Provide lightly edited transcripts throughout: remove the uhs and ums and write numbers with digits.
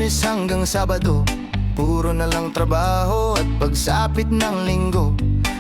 Biyernes hanggang Sabado, puro na lang trabaho. At pagsapit ng Linggo,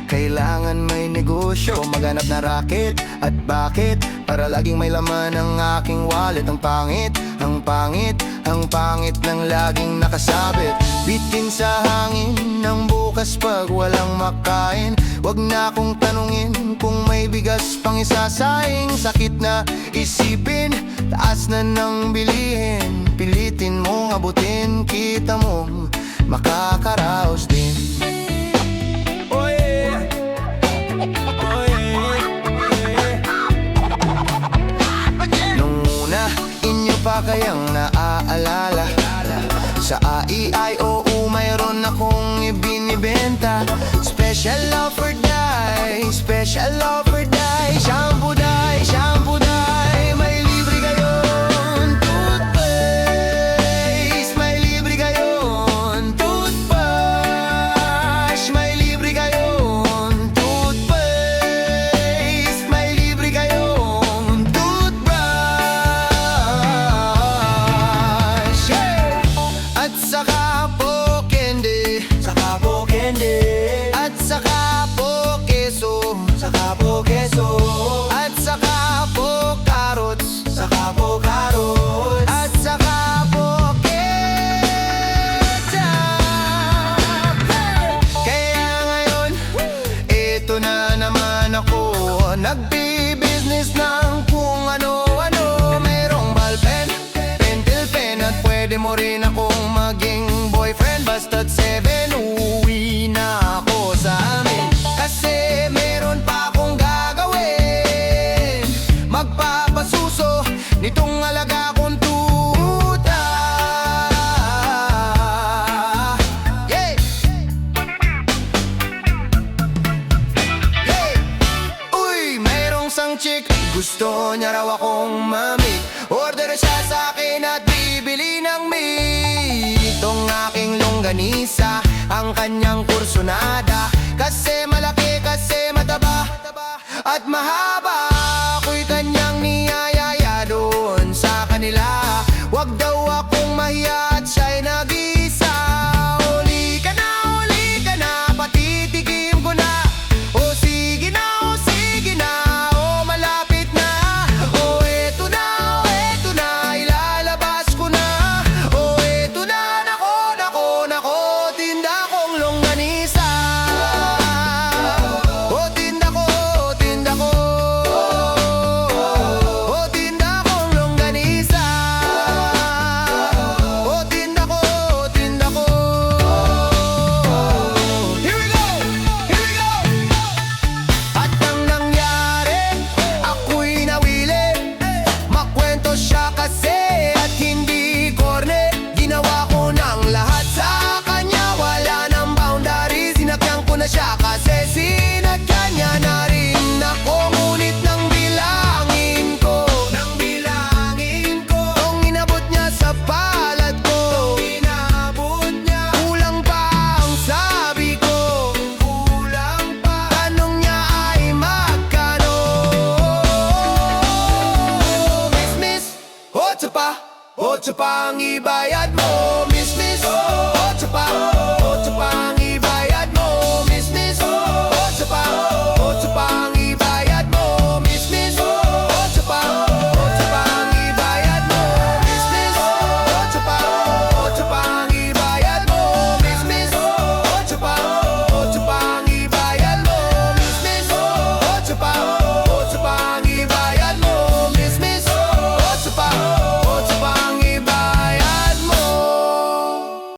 kailangan may negosyo. Maghanap na raket, at bakit? Para laging may laman ang aking wallet. Ang pangit, ang pangit, ang pangit ng laging nakasabit. Bitin sa hangin ng bukas pag walang makain. Wag na akong tanungin kung may bigas pang isasaing. Sakit na isipin, taas na ng bilihin. Pilitin mong abutin, kita mong makakaraos din. Oh yeah. Oh yeah. Nung una, inyo pa kayang naaalala, sa AIOU mayroon akong ibinibenta. Special offer die, special offer die. Shampoo die, shampoo die. May libre kayon toothpaste, may libre kayon toothbrush, may libre kayon toothpaste, may libre kayon toothbrush. Yeah! At saka po candy, saka po candy. At saka po keso, saka po keso. At saka po carrots, saka po carrots. At saka po ketchup. Kaya ngayon, ito na naman ako, nagbi-business ng kung ano-ano. Merong ballpen, pentel pen, at pwede mo rin akong maging boyfriend. Basta't 7, uwi na ako sa amin. Kasi meron pa akong gagawin, magpapasuso nitong alaga kong tuta. Yeah! Yeah! Uy, mayroong sang chick, gusto niya raw akong mamit. Order siya sa akin at bibili ng meat. Itong aking longganisa, ang kanyang kursunada. Kasi malaki, kasi mataba, at mahaba. Ako'y kanyang niyayaya doon sa kanila. Wag daw akong mahiya at siya'y nag-isa. Uli ka na, patitikim ko na. O sige na, o malapit na. O eto na, ilalabas ko na. O eto na, nako, tinda kong longganisa. O tinda ko, o tinda kong longganisa. O tinda ko. Here we go! At ang nangyari, ako'y nawili. Makwento siya kasi at hindi korne. Ginawa ko ng lahat sa kanya, wala nang boundaries. Sinakyan ko na siya kasi sinakyan niya na rin ako. Ngunit nang bilangin ko, kung inabot niya sa palad ko, kulang pa ang sabi ko. Tanong niya ay magkano. Miss, otso pa ang ibayad mo. Miss, otso pa ang